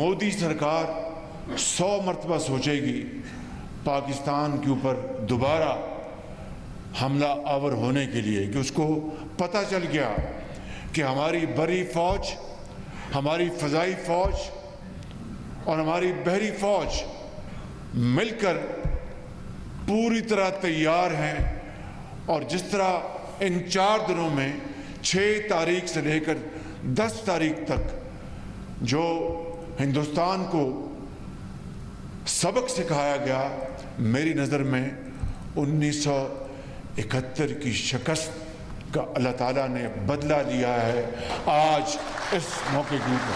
मोदी सरकार 100 मरतबा सोचेगी पाकिस्तान के ऊपर दोबारा हमला आवर होने के लिए, कि उसको पता चल गया कि हमारी बड़ी फौज, हमारी फ़ज़ाई फ़ौज और हमारी बहरी फ़ौज मिलकर पूरी तरह तैयार हैं। और जिस तरह इन 4 दिनों में 6 तारीख से लेकर 10 तारीख तक जो हिंदुस्तान को सबक सिखाया गया, मेरी नज़र में 1971 की शिकस्त का अल्लाह ताला ने बदला लिया है आज इस मौके के ऊपर।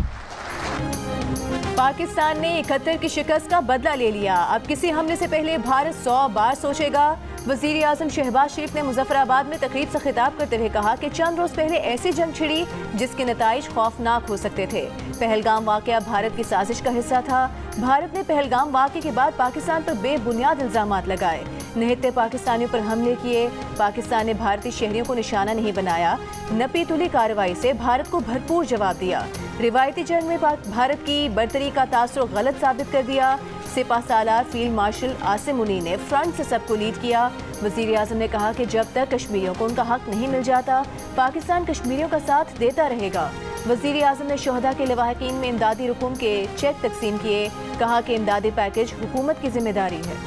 पाकिस्तान ने 71 की शिकस्त का बदला ले लिया। अब किसी हमले से पहले भारत 100 बार सोचेगा। वज़ीर आज़म शहबाज शरीफ ने मुजफ्फराबाद में तकरीब से खिताब करते हुए कहा कि चंद रोज पहले ऐसी जंग छिड़ी जिसके नताइज खौफनाक हो सकते थे। पहलगाम वाक़या भारत की साजिश का हिस्सा था। भारत ने पहलगाम वाक़े के बाद पाकिस्तान पर बेबुनियाद इल्ज़ामात लगाए, निहत्ते पाकिस्तानियों पर हमले किए। पाकिस्तान ने भारतीय शहरियों को निशाना नहीं बनाया। नपी तुली कार्रवाई से भारत को भरपूर जवाब दिया। रिवायती जंग में भारत की बरतरी का तासुर गलत साबित कर दिया। सिपा सालार फील्ड मार्शल आसिम मुनी ने फ्रंट से सबको लीड किया। वज़ीर आज़म ने कहा कि जब तक कश्मीरियों को उनका हक नहीं मिल जाता, पाकिस्तान कश्मीरियों का साथ देता रहेगा। वज़ीर आज़म ने शोहदा के लवाहकीन में इमदादी रकूम के चेक तकसीम किए। कहा कि इमदादी पैकेज हुकूमत की जिम्मेदारी है।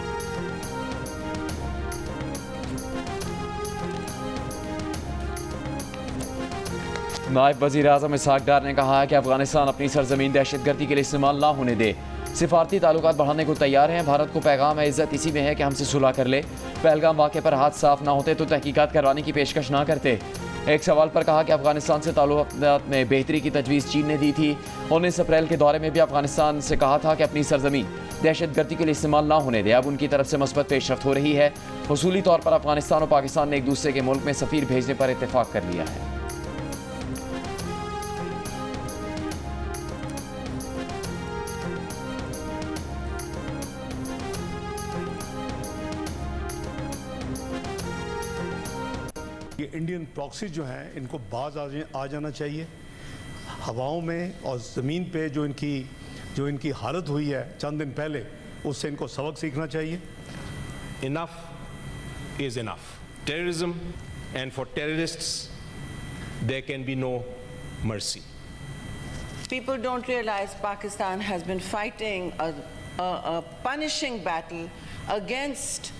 नायब वज़ीर आज़म इसहाक डार ने कहा है कि अफगानिस्तान अपनी सरजमीन दहशतगर्दी के लिए इस्तेमाल ना होने दे। सिफारती ताल्लुकात बढ़ाने को तैयार हैं। भारत को पैगाम है इज़्ज़त इसी में है कि हमसे सुलह कर ले। पहलगाम वाक़े पर हाथ साफ ना होते तो तहकीकात करवाने की पेशकश ना करते। एक सवाल पर कहा कि अफगानिस्तान से ताल्लुकात में बेहतरी की तजवीज़ चीन ने दी थी। 19 अप्रैल के दौरे में भी अफगानिस्तान से कहा था कि अपनी सरजमीन दहशतगर्दी के लिए इस्तेमाल ना होने दे। अब उनकी तरफ से मस्बत पेशरफ्त हो रही है। उसूली तौर पर अफगानिस्तान और पाकिस्तान ने एक दूसरे के मुल्क में सफ़ीर भेजने पर इत्तेफाक कर लिया है। ये इंडियन प्रॉक्सी जो हैं इनको बाज आ जाना चाहिए। हवाओं में और ज़मीन पे जो इनकी हालत हुई है चंद दिन पहले, उससे इनको सबक सीखना चाहिए। Enough is enough. Terrorism, and for terrorists there can be no mercy. People don't realize Pakistan has been fighting a punishing battle against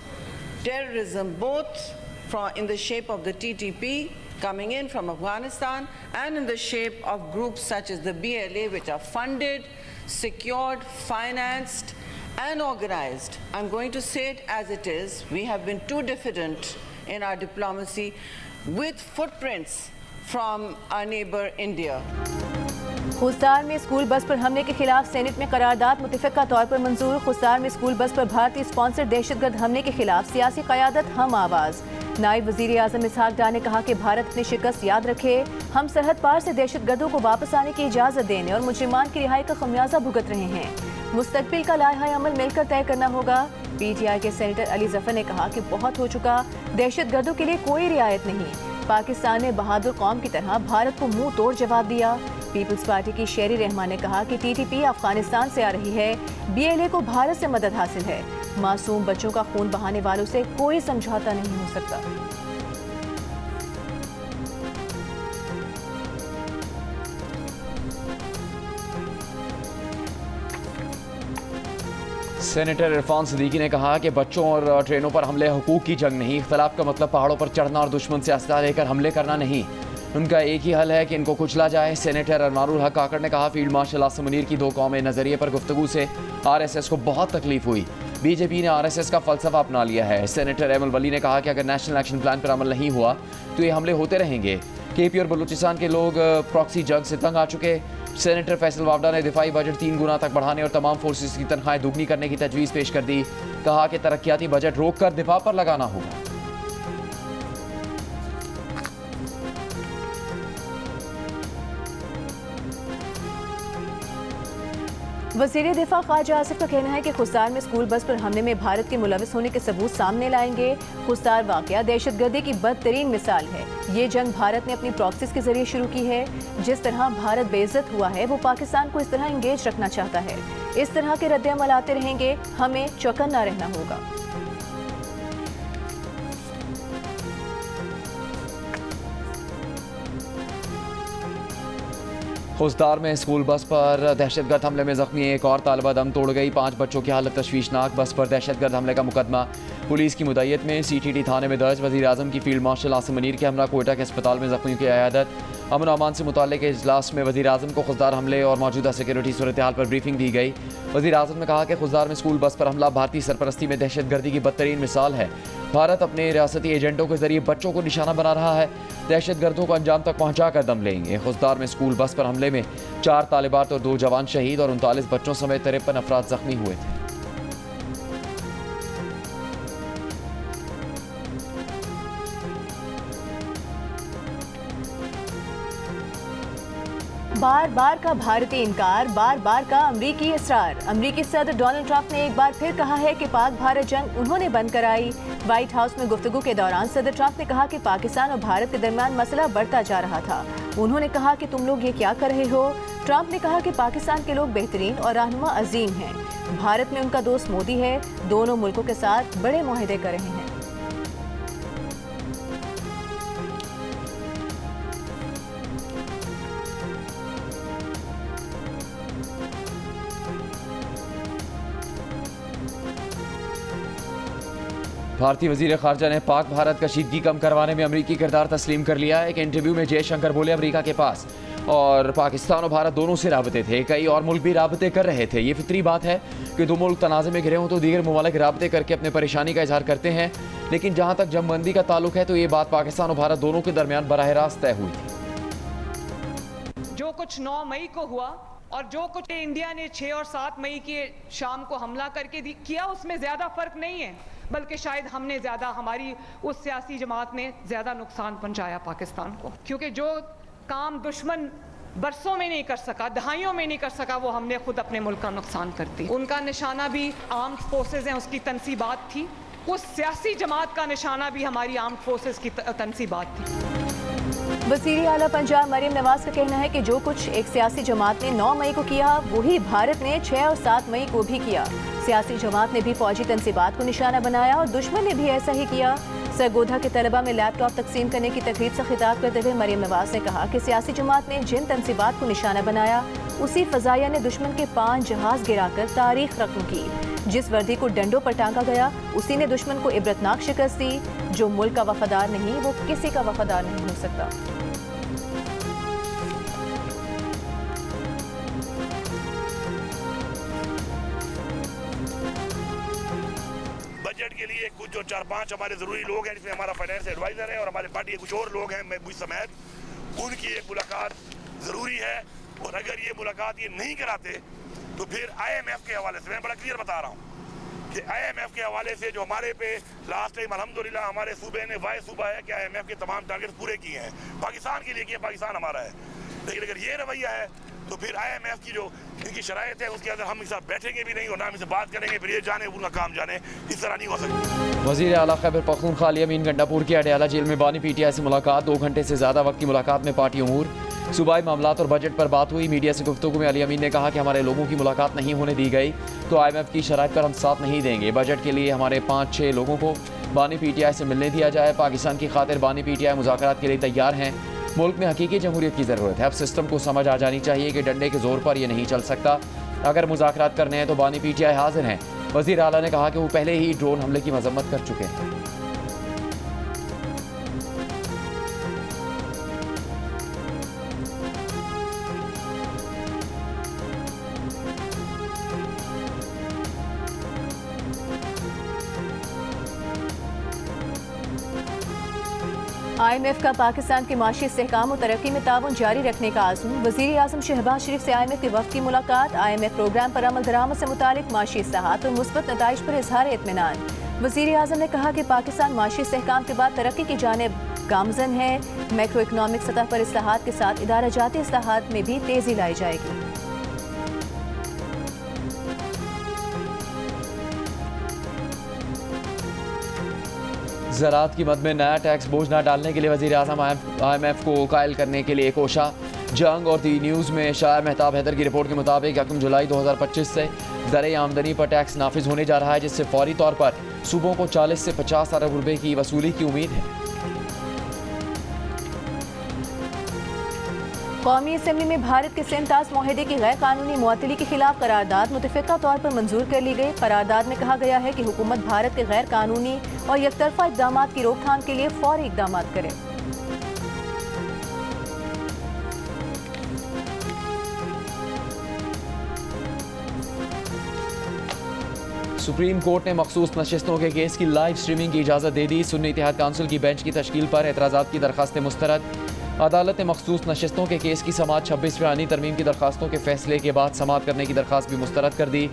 terrorism, both in the shape of the TTP coming in from Afghanistan and in the shape of groups such as the BLA, which are funded, secured, financed and organized. I'm going to say it as it is. We have been too diffident in our diplomacy with footprints from our neighbor India. खुस्तार में school bus पर हमले के खिलाफ senate में करारदाद मुतफ़िका तौर पर मंजूर। खुस्तार में स्कूल बस पर भारतीय स्पॉन्सर दहशतगर्द हमले के खिलाफ सियासी क़यादत हम आवाज़। नायब वज़ीर आज़म इसहाक डार ने कहा कि भारत अपनी शिकस्त याद रखे। हम सरहद पार से दहशतगर्दों को वापस आने की इजाज़त देने और मुजरिमान की रिहाई का खमियाजा भुगत रहे हैं। मुस्तकबिल का लाहा अमल मिलकर तय करना होगा। PTI के सेनेटर अली जफ़र ने कहा कि बहुत हो चुका, दहशतगर्दों के लिए कोई रियायत नहीं। पाकिस्तान ने बहादुर कौम की तरह भारत को मुंह तोड़ जवाब दिया। पीपल्स पार्टी की शेरी रहमान ने कहा कि TTP अफगानिस्तान से आ रही है, BLA को भारत से मदद हासिल है। मासूम बच्चों का खून बहाने वालों से कोई समझौता नहीं हो सकता। सेनेटर इरफान सिद्दीकी ने कहा कि बच्चों और ट्रेनों पर हमले हुकूक की जंग नहीं। इख्तलाफ का मतलब पहाड़ों पर चढ़ना और दुश्मन से असलहा लेकर हमले करना नहीं। उनका एक ही हल है कि इनको कुचला जाए। सेनेटर अनवारुल हक काकड़ ने कहा फील्ड मार्शल आसिम मुनीर की 2 कौमें नज़रिए पर गुफ्तगू से RSS को बहुत तकलीफ हुई। BJP ने RSS का फ़लसफ़ा अपना लिया है। सेनेटर एमल वली ने कहा कि अगर नेशनल एक्शन प्लान पर अमल नहीं हुआ तो ये हमले होते रहेंगे। KP और बलूचिस्तान के लोग प्रॉक्सी जंग से तंग आ चुके। सेनेटर फैसल वावडा ने दिफाई बजट 3 गुना तक बढ़ाने और तमाम फोर्सेस की तनख्वाहें दुगनी करने की तजवीज़ पेश कर दी। कहा कि तरक्याती बजट रोक कर दिफा पर लगाना होगा। वज़ीर दिफा ख्वाजा आसिफ का कहना है कि खुस्तार में स्कूल बस पर हमले में भारत के मुलविस होने के सबूत सामने लाएंगे। खुस्तार वाक़या दहशतगर्दी की बदतरीन मिसाल है। ये जंग भारत ने अपनी प्रॉक्सीज के जरिए शुरू की है। जिस तरह भारत बेइज्जत हुआ है वो पाकिस्तान को इस तरह इंगेज रखना चाहता है। इस तरह के रद्द-ए-अमल आते रहेंगे, हमें चौकन्ना रहना होगा। खुस्तार में स्कूल बस पर दहशतगर्द हमले में जख्मी एक और तालिबा दम तोड़ गई। 5 बच्चों की हालत तशवीशनाक। बस पर दहशतगर्द हमले का मुकदमा पुलिस की मुदैयत में CTT थाने में दर्ज। वज़ीर आज़म की फील्ड मार्शल आसिम मुनीर के हमरा कोयटा के अस्पताल में जख्मियों की अयादत। अमन अमान से मुताल्लिक़ इजलास में वज़ीर आज़म को खुस्तार हमले और मौजूदा सिक्योरिटी सूरत हाल पर ब्रीफिंग दी गई। वज़ीर आज़म ने कहा कि खुस्तार में स्कूल बस पर हमला भारतीय सरपरस्ती में दहशतगर्दी की बदतरीन मिसाल है। भारत अपने रियासती एजेंटों के जरिए बच्चों को निशाना बना रहा है। दहशतगर्दों को अंजाम तक पहुँचा कर दम लेंगे। खुस्तार में स्कूल बस पर हमले में 4 तालिबात और 2 जवान शहीद और 39 बच्चों समेत 53 अफराद जख्मी हुए थे। बार बार का भारतीय इनकार, बार बार का अमरीकी इसरार। अमरीकी सदर डोनाल्ड ट्रंप ने एक बार फिर कहा है कि पाक भारत जंग उन्होंने बंद कराई। व्हाइट हाउस में गुफ्तगू के दौरान सदर ट्रंप ने कहा कि पाकिस्तान और भारत के दरमियान मसला बढ़ता जा रहा था। उन्होंने कहा कि तुम लोग ये क्या कर रहे हो। ट्रंप ने कहा कि पाकिस्तान के लोग बेहतरीन और रहनुमा अजीम हैं। भारत में उनका दोस्त मोदी है। दोनों मुल्कों के साथ बड़े मुआहदे कर रहे हैं। भारतीय वजीर खारजा ने पाक भारत कशीदगी कम करवाने में अमरीकी किरदार तस्लीम कर लिया। एक इंटरव्यू में जयशंकर बोले अमरीका के पास और पाकिस्तान और भारत दोनों से राबते थे, कई और मुल्क भी राबते कर रहे थे। ये फितरी बात है कि दो मुल्क तनाज़े में घिरे हों तो दीगर ममालिक राबते करके अपने परेशानी का इजहार करते हैं, लेकिन जहाँ तक जमबंदी का ताल्लुक है तो ये बात पाकिस्तान और भारत दोनों के दरमियान बराह रास्त तय हुई थी। जो कुछ 9 मई को हुआ और जो कुछ इंडिया ने 6 और 7 मई की शाम को हमला करके किया, उसमें ज़्यादा फ़र्क नहीं है, बल्कि शायद हमने ज़्यादा, हमारी उस सियासी जमात ने ज़्यादा नुकसान पहुंचाया पाकिस्तान को, क्योंकि जो काम दुश्मन बरसों में नहीं कर सका, दहाइयों में नहीं कर सका, वो हमने खुद अपने मुल्क का नुकसान कर दी। उनका निशाना भी आर्म्ड फोर्सेज हैं, उसकी तनसीबात थी। उस सियासी जमात का निशाना भी हमारी आर्म्ड फोर्सेज की तनसीबात थी। वज़ीर आला पंजाब मरीम नवाज का कहना है कि जो कुछ एक सियासी जमात ने 9 मई को किया वही भारत ने 6 और 7 मई को भी किया। सियासी जमात ने भी फौजी तनसीबात को निशाना बनाया और दुश्मन ने भी ऐसा ही किया। सरगोधा के तलबा में लैपटॉप तकसीम करने की तकरीब से खिताब करते हुए मरीम नवाज ने कहा कि सियासी जमात ने जिन तनसीबात को निशाना बनाया उसी फजाइया ने दुश्मन के 5 जहाज गिराकर तारीख रकम की। जिस वर्दी को डंडों पर टांगा गया उसी ने दुश्मन को इबरतनाक शिकस्त दी। जो मुल्क का वफादार नहीं वो किसी का वफादार नहीं हो सकता। बजट के लिए कुछ जो 4-5 हमारे जरूरी लोग हैं, जिसमें हमारा फाइनेंस एडवाइजर है और हमारे पार्टी के कुछ और लोग हैं, मैं मुझ समेत, उनकी एक मुलाकात जरूरी है। और अगर ये मुलाकात ये नहीं कराते तो फिर IMF के हवाले से मैं बड़ा क्लियर बता रहा हूँ कि IMF के हवाले से जो हमारे पे लास्ट टाइम अल्हम्दुलिल्लाह हमारे सूबे ने वाय सूबा है कि IMF के तमाम टारगेट पूरे किए हैं, पाकिस्तान के लिए किए, पाकिस्तान हमारा है। लेकिन अगर ये रवैया है तो फिर IMF की जो इनकी शराइत है उसके अंदर हम इस बैठेंगे भी नहीं और ना हम इसे बात करेंगे, फिर ये जाने उनका काम जाने, इस तरह नहीं हो सकती। वज़ीर आला खैबर पख्तूनख्वा अमीन गंडापुर की अडयाला जेल में बानी PTI से मुलाकात। 2 घंटे से ज़्यादा वक्त की मुलाकात में पार्टी अमूर, सूबाई मामलात और बजट पर बात हुई। मीडिया से गुफ्तगू में अली अमीन ने कहा कि हमारे लोगों की मुलाकात नहीं होने दी गई तो IMF की शराइत पर हम साथ नहीं देंगे। बजट के लिए हमारे 5-6 लोगों को बानी PTI से मिलने दिया जाए। पाकिस्तान की खातिर बानी PTI मुज़ाकरात के लिए तैयार हैं। मुल्क में हकीकी जमहूरियत की ज़रूरत है। अब सिस्टम को समझ आ जानी चाहिए कि डंडे के जोर पर यह नहीं चल सकता। अगर मुज़ाकरात करने हैं तो बानी PTI हाजिर हैं। वज़ीर आला ने कहा कि वो पहले ही ड्रोन हमले की मजम्मत कर चुके हैं। IMF का पाकिस्तान के माशी इस्तेहकाम और तरक्की में ताउन जारी रखने का आज़म। वज़ीर आज़म शहबाज शरीफ से IMF के वफ़द की मुलाकात। IMF प्रोग्राम पर अमल दरामद से मुतालिक माशी इस्लाहात और मुस्बत नताइज पर इजहार इत्मीनान। वज़ीर आज़म ने कहा कि पाकिस्तान माशी इस्तेहकाम के बाद तरक्की की जानिब गामज़न है। मैक्रो इकनॉमिक सतह पर इस्लाहात के साथ इदारा जाती इस्लाहात में भी तेज़ी लाई जाएगी। ज़राअत की मद में नया टैक्स बोझ न डालने के लिए वज़ीर-ए-आज़म IMF को कायल करने के लिए कोशा। जंग और दी न्यूज़ में शायर महताब हैदर की रिपोर्ट के मुताबिक 1 जुलाई 2025 से दर आमदनी पर टैक्स नाफिज होने जा रहा है, जिससे फौरी तौर पर सूबों को 40 से 50 अरब रुपए की वसूली की उम्मीद है। कौमी असम्बली में भारत के सिंध-तास मुआहदे की गैर कानूनी मुअत्तली के खिलाफ करारदाद मुतफ़िक़ा तौर पर मंजूर कर ली गई। करारदाद में कहा गया है कि हुकूमत भारत के गैर कानूनी और यकतरफा इक़दामात की रोकथाम के लिए फौरी इक़दामात करे। सुप्रीम कोर्ट ने मखसूस नशिस्तों के केस की लाइव स्ट्रीमिंग की इजाज़त दे दी। सुन्नी इत्तेहाद काउंसिल की बेंच की तश्कील पर एतराज़ात की दरखास्तें मुस्तरद। अदालत ने मखसूस नशिस्तों के केस की समाअत 26 फ़रानी तरमीम की दरखास्तों के फैसले के बाद समाअत करने की दरखास्त भी मुस्तरद कर दी।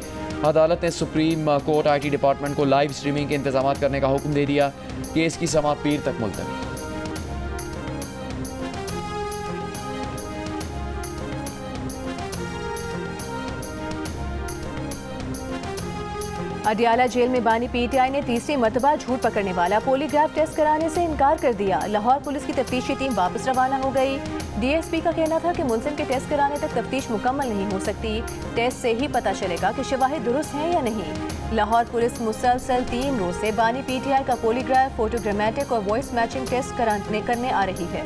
अदालत ने सुप्रीम कोर्ट IT डिपार्टमेंट को लाइव स्ट्रीमिंग के इंतजाम करने का हुक्म दे दिया। केस की समाअत पीर तक मुलतवी। अडियाला जेल में बानी PTI ने तीसरी मरतबा झूठ पकड़ने वाला पॉलीग्राफ टेस्ट कराने से इनकार कर दिया। लाहौर पुलिस की तफ्तीशी टीम वापस रवाना हो गई। DSP का कहना था कि मुलजिम के टेस्ट कराने तक तफ्तीश मुकम्मल नहीं हो सकती। टेस्ट से ही पता चलेगा कि शवाहिद दुरुस्त हैं या नहीं। लाहौर पुलिस मुसलसल 3 रोज से बानी PTI का पॉलीग्राफ, फोटोग्रामेटिक और वॉइस मैचिंग टेस्ट करने आ रही है।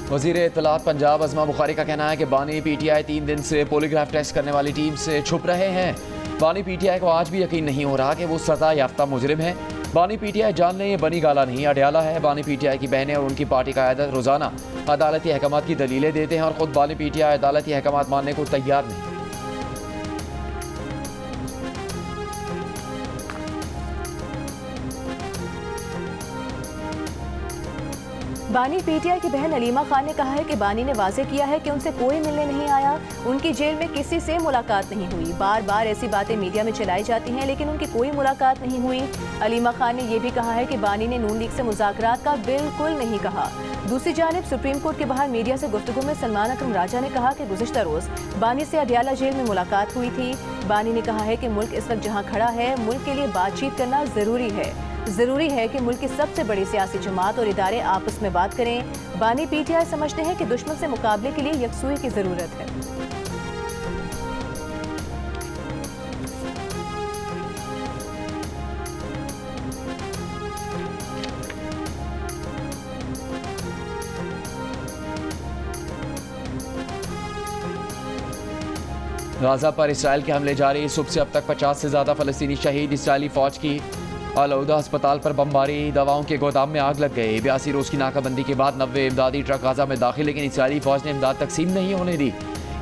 वज़ीर इत्तलात पंजाब अज़मा बुखारी का कहना है कि बानी PTI 3 दिन से पॉलीग्राफ टेस्ट करने वाली टीम से छुप रहे हैं। बानी PTI को आज भी यकीन नहीं हो रहा कि वो सज़ा याफ्ता मुजरिम है। बानी PTI जान लें ये बनी गाला नहीं अडियाला है। बानी PTI की बहनें और उनकी पार्टी क़यादत रोज़ाना अदालती अहकामात की दलीलें देते हैं और ख़ुद बानी PTI अदालती अहकामात मानने को तैयार नहीं। बानी PTI की बहन अलीमा खान ने कहा है कि बानी ने वाज़ेह किया है कि उनसे कोई मिलने नहीं आया, उनकी जेल में किसी से मुलाकात नहीं हुई। बार बार ऐसी बातें मीडिया में चलाई जाती हैं लेकिन उनकी कोई मुलाकात नहीं हुई। अलीमा खान ने यह भी कहा है कि बानी ने नून लीग से मुज़ाकरात का बिल्कुल नहीं कहा। दूसरी जानिब सुप्रीम कोर्ट के बाहर मीडिया से गुफ्तगू में सलमान अकरम राजा ने कहा कि गुज़िश्ता रोज़ बानी से अडियाला जेल में मुलाकात हुई थी। बानी ने कहा है कि मुल्क इस वक्त जहाँ खड़ा है, मुल्क के लिए बातचीत करना ज़रूरी है कि मुल्क की सबसे बड़ी सियासी जमात और इदारे आपस में बात करें। बानी PTI समझते हैं कि दुश्मन से मुकाबले के लिए यकसुई की ज़रूरत है। गाज़ा पर इसराइल के हमले जारी। सुबह से अब तक 50 से ज़्यादा फ़लस्तीनी शहीद। इसराइली फ़ौज की अल-उदा अस्पताल पर बमबारी। दवाओं के गोदाम में आग लग गई। 82 रोज़ की नाकाबंदी के बाद 90 इमदादी ट्रक गाज़ा में दाखिल, लेकिन इसराइली फ़ौज ने इमदाद तकसीम नहीं होने दी।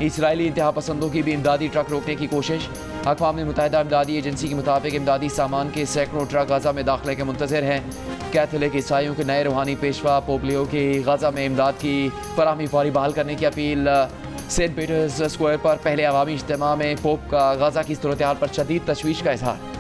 इसराइली इंतहा पसंदों की भी इमदादी ट्रक रोकने की कोशिश। अक़वाम मुत्तहिदा इमदादी एजेंसी के मुताबिक इमदादी सामान के सैकड़ों ट्रक गाज़ा में दाखिले के मुंतज़िर हैं। कैथोलिक ईसाइयों के नए रूहानी पेशवा पोप लियो की गाज़ा में इमदाद की फराहमी फौरी बहाल करने की अपील। सेंट पीटर्स स्क्वायर पर पहले अवामी इज्तिमा में पोप का गाज़ा की सूरत हाल पर शदीद तशवीश का इज़हार।